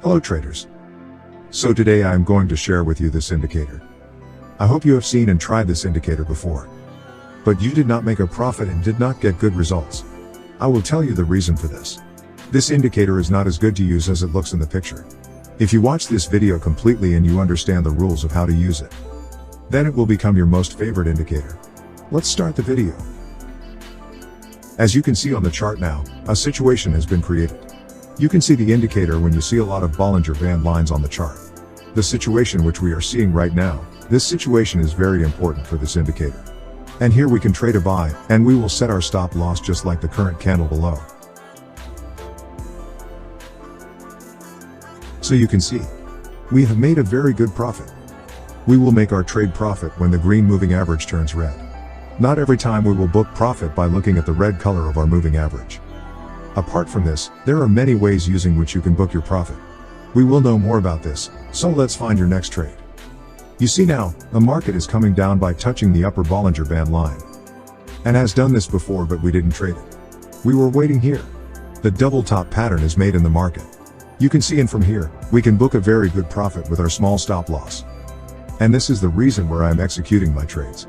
Hello traders. So today I am going to share with you this indicator. I hope you have seen and tried this indicator before. But you did not make a profit and did not get good results. I will tell you the reason for this. This indicator is not as good to use as it looks in the picture. If you watch this video completely and you understand the rules of how to use it, then it will become your most favorite indicator. Let's start the video. As you can see on the chart now, a situation has been created. You can see the indicator when you see a lot of Bollinger Band lines on the chart. The situation which we are seeing right now, this situation is very important for this indicator. And here we can trade a buy, and we will set our stop loss just like the current candle below. So you can see, we have made a very good profit. We will make our trade profit when the green moving average turns red. Not every time we will book profit by looking at the red color of our moving average. Apart from this, there are many ways using which you can book your profit. We will know more about this, so let's find your next trade. You see now, the market is coming down by touching the upper Bollinger Band line. And has done this before, but we didn't trade it. We were waiting here. The double top pattern is made in the market. You can see, and from here, we can book a very good profit with our small stop loss. And this is the reason where I am executing my trades.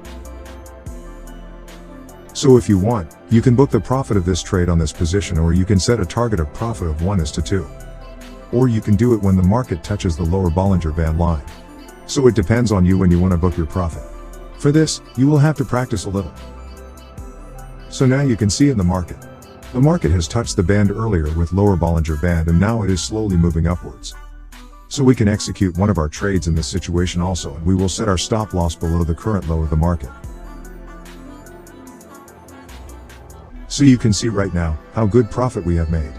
So if you want, you can book the profit of this trade on this position, or you can set a target of profit of 1:2. Or you can do it when the market touches the lower Bollinger Band line. So it depends on you when you want to book your profit. For this, you will have to practice a little. So now you can see in the market. The market has touched the band earlier with lower Bollinger Band, and now it is slowly moving upwards. So we can execute one of our trades in this situation also, and we will set our stop loss below the current low of the market. So you can see right now, how good profit we have made.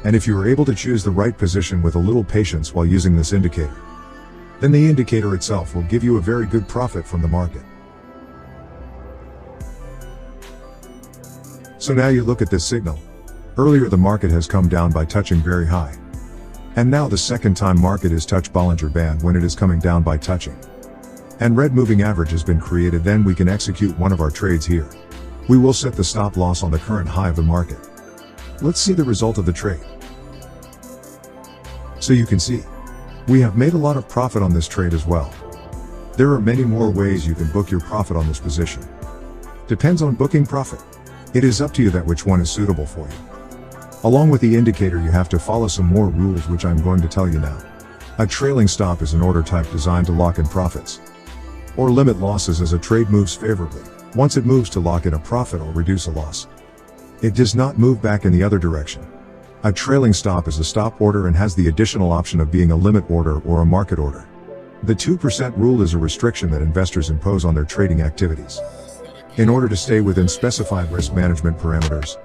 And if you are able to choose the right position with a little patience while using this indicator, then the indicator itself will give you a very good profit from the market. So now you look at this signal. Earlier the market has come down by touching very high. And now the second time market is touched Bollinger Band when it is coming down by touching. And red moving average has been created, then we can execute one of our trades here. We will set the stop loss on the current high of the market. Let's see the result of the trade. So you can see, we have made a lot of profit on this trade as well. There are many more ways you can book your profit on this position. Depends on booking profit. It is up to you that which one is suitable for you. Along with the indicator, you have to follow some more rules which I'm going to tell you now. A trailing stop is an order type designed to lock in profits or limit losses as a trade moves favorably. Once it moves to lock in a profit or reduce a loss, it does not move back in the other direction. A trailing stop is a stop order and has the additional option of being a limit order or a market order. The 2% rule is a restriction that investors impose on their trading activities in order to stay within specified risk management parameters.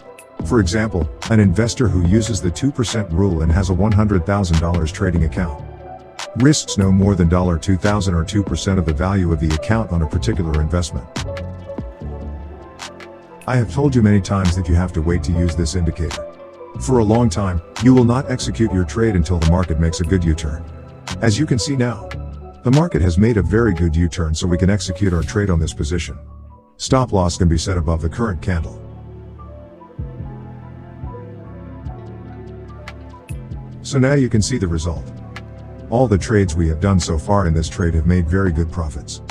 For example, an investor who uses the 2% rule and has a $100,000 trading account risks no more than $2,000 or 2% of the value of the account on a particular investment. I have told you many times that you have to wait to use this indicator. For a long time, you will not execute your trade until the market makes a good U-turn. As you can see now, the market has made a very good U-turn, so we can execute our trade on this position. Stop loss can be set above the current candle. So now you can see the result. All the trades we have done so far in this trade have made very good profits.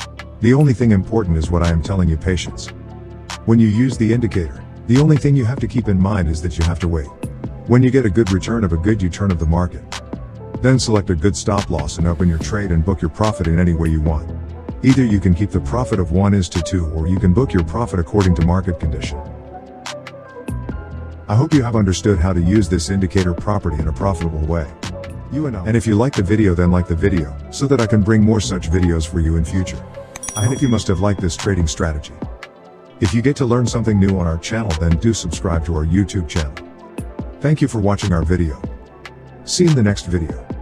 The only thing important is what I am telling you, patience. When you use the indicator, the only thing you have to keep in mind is that you have to wait. When you get a good return of a good U-turn of the market, then select a good stop loss and open your trade and book your profit in any way you want. Either you can keep the profit of 1:2, or you can book your profit according to market condition. I hope you have understood how to use this indicator property in a profitable way. And if you like the video, then like the video, so that I can bring more such videos for you in future. I hope you must have liked this trading strategy. If you get to learn something new on our channel, then do subscribe to our YouTube channel. Thank you for watching our video. See you in the next video.